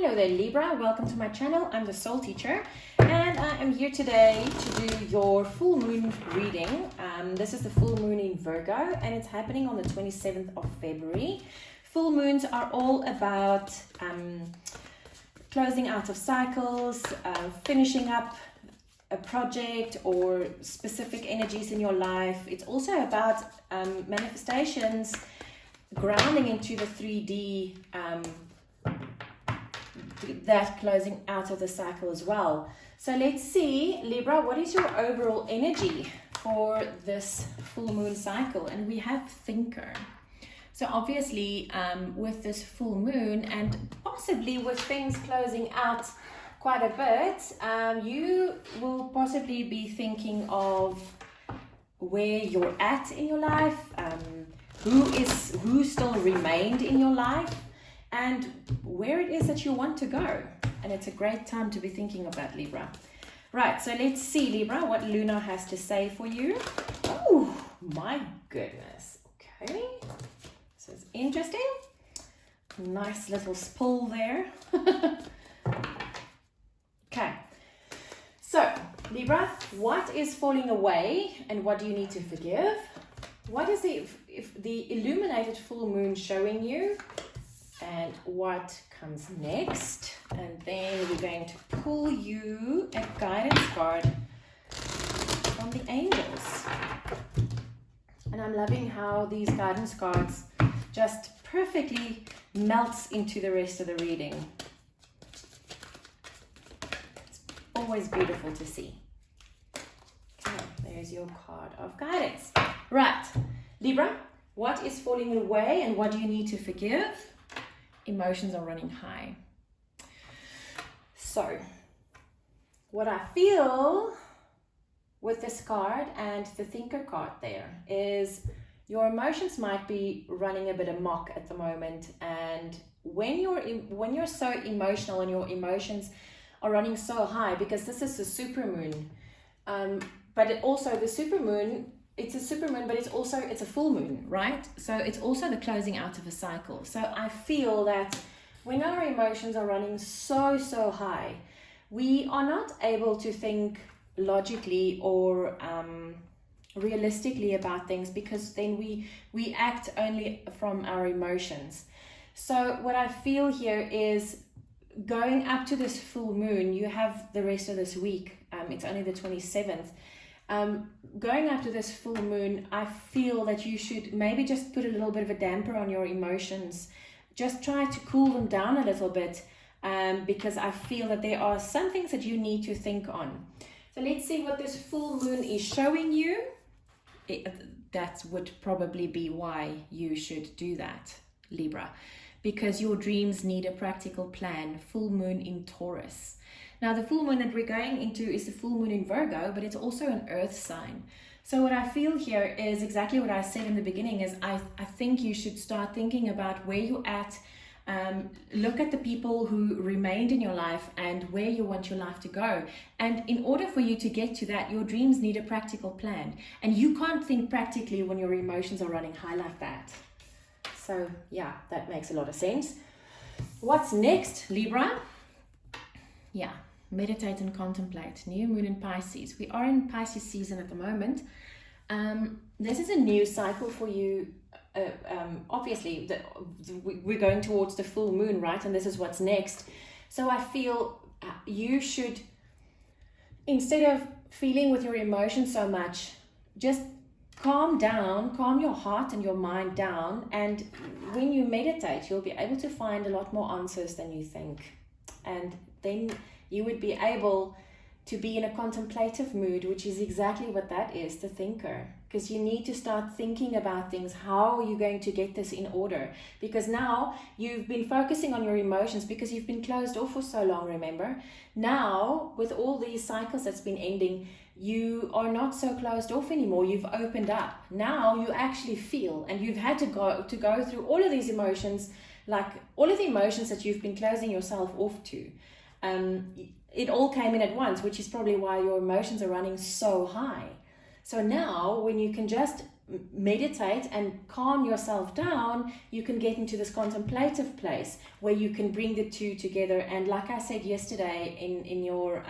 Hello there Libra, welcome to my channel. I'm the Soul Teacher and I am here today to do your full moon reading. This is the full moon in Virgo and it's happening on the 27th of February. Full moons are all about closing out of cycles, finishing up a project or specific energies in your life. It's also about manifestations, grounding into the 3D, that closing out of the cycle as well. So let's see, Libra, what is your overall energy for this full moon cycle? And we have thinker. So obviously with this full moon and possibly with things closing out quite a bit, you will possibly be thinking of where you're at in your life, who still remained in your life, and where it is that you want to go. And it's a great time to be thinking of that, Libra. Right, so let's see, Libra, what Luna has to say for you. Oh, my goodness. Okay, so it's interesting. Nice little pull there. Okay, so Libra, what is falling away and what do you need to forgive? What is the illuminated full moon showing you? And what comes next? And then we're going to pull you a guidance card from the angels. And I'm loving how these guidance cards just perfectly melts into the rest of the reading. It's always beautiful to see. Okay, there's your card of guidance. Right, Libra, what is falling away and what do you need to forgive? Emotions are running high. So, what I feel with this card and the thinker card there is your emotions might be running a bit amok at the moment, and when you're so emotional and your emotions are running so high, because this is a super moon, but also the super moon, it's a super moon, but it's a full moon, right? So it's also the closing out of a cycle. So I feel that when our emotions are running so high, we are not able to think logically or realistically about things, because then we act only from our emotions. So what I feel here is, going up to this full moon, you have the rest of this week. It's only the 27th. Going after this full moon, I feel that you should maybe just put a little bit of a damper on your emotions. Just try to cool them down a little bit, because I feel that there are some things that you need to think on. So let's see what this full moon is showing you. That would probably be why you should do that, Libra, because your dreams need a practical plan. Full moon in Taurus. Now, the full moon that we're going into is the full moon in Virgo, but it's also an earth sign. So what I feel here is exactly what I said in the beginning, is I think you should start thinking about where you're at. Look at the people who remained in your life and where you want your life to go. And in order for you to get to that, your dreams need a practical plan. And you can't think practically when your emotions are running high like that. So yeah, that makes a lot of sense. What's next, Libra? Yeah, meditate and contemplate. New moon in Pisces. We are in Pisces season at the moment. This is a new cycle for you. Obviously, we're going towards the full moon, right? And this is what's next. So I feel you should, instead of feeling with your emotions so much, just calm down, calm your heart and your mind down. And when you meditate, you'll be able to find a lot more answers than you think. And then you would be able to be in a contemplative mood, which is exactly what that is, the thinker. Because you need to start thinking about things. How are you going to get this in order? Because now you've been focusing on your emotions because you've been closed off for so long, remember? Now, with all these cycles that's been ending, you are not so closed off anymore. You've opened up. Now you actually feel, and you've had to go through all of these emotions, like all of the emotions that you've been closing yourself off to. It all came in at once, which is probably why your emotions are running so high. So now when you can just meditate and calm yourself down, you can get into this contemplative place where you can bring the two together. And like I said yesterday in your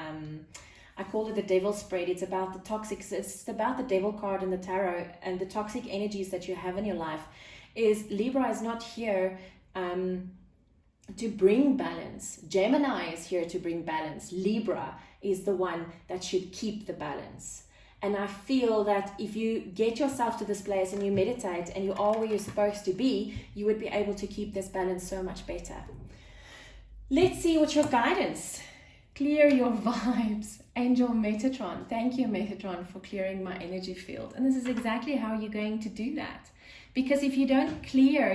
I call it the devil spread. It's about the toxic, it's about the devil card in the tarot and the toxic energies that you have in your life. Is Libra is not here to bring balance. Gemini is here to bring balance. Libra is the one that should keep the balance. And I feel that if you get yourself to this place and you meditate and you are where you're supposed to be, you would be able to keep this balance so much better. Let's see what your guidance. Clear your vibes. Angel Metatron. Thank you, Metatron, for clearing my energy field. And this is exactly how you're going to do that. Because if you don't clear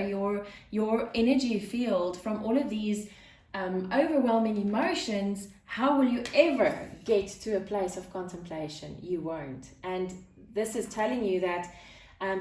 your energy field from all of these overwhelming emotions, how will you ever get to a place of contemplation? You won't. And this is telling you that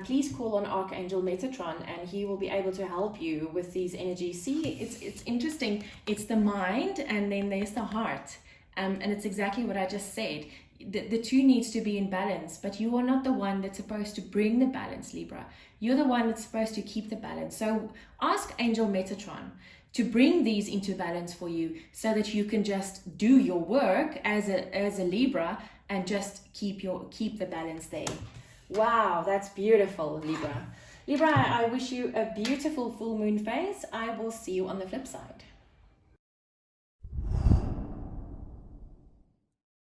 please call on Archangel Metatron and he will be able to help you with these energies. See, it's interesting. It's the mind and then there's the heart. And it's exactly what I just said. The two needs to be in balance, but you are not the one that's supposed to bring the balance, Libra. You're the one that's supposed to keep the balance. So ask Angel Metatron to bring these into balance for you so that you can just do your work as a Libra and just keep the balance there. Wow, that's beautiful, Libra. Libra, I wish you a beautiful full moon phase. I will see you on the flip side.